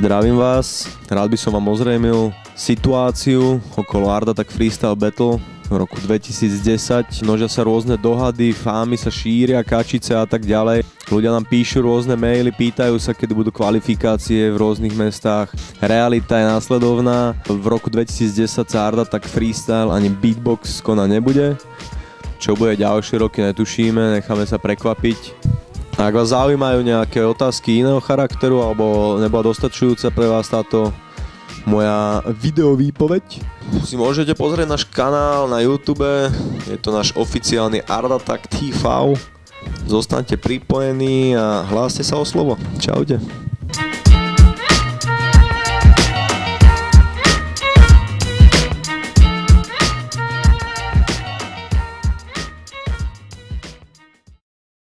Zdravím vás, rád by som vám ozrejmil situáciu okolo Art Attack Freestyle Battle v roku 2010. Množia sa rôzne dohady, fámy sa šíria, kačice a tak ďalej. Ľudia nám píšu rôzne maily, pýtajú sa, kedy budú kvalifikácie v rôznych mestách. Realita je následovná. V roku 2010 sa Art Attack Freestyle ani Beatbox konať nebude. Čo bude ďalšie roky, netušíme, necháme sa prekvapiť. Ak vás zaujímajú nejaké otázky iného charakteru alebo nebola dostačujúca pre vás táto moja videovýpoveď, si môžete pozrieť náš kanál na YouTube, je to náš oficiálny Art Attack TV. Zostaňte pripojení a hláste sa o slovo. Čaute.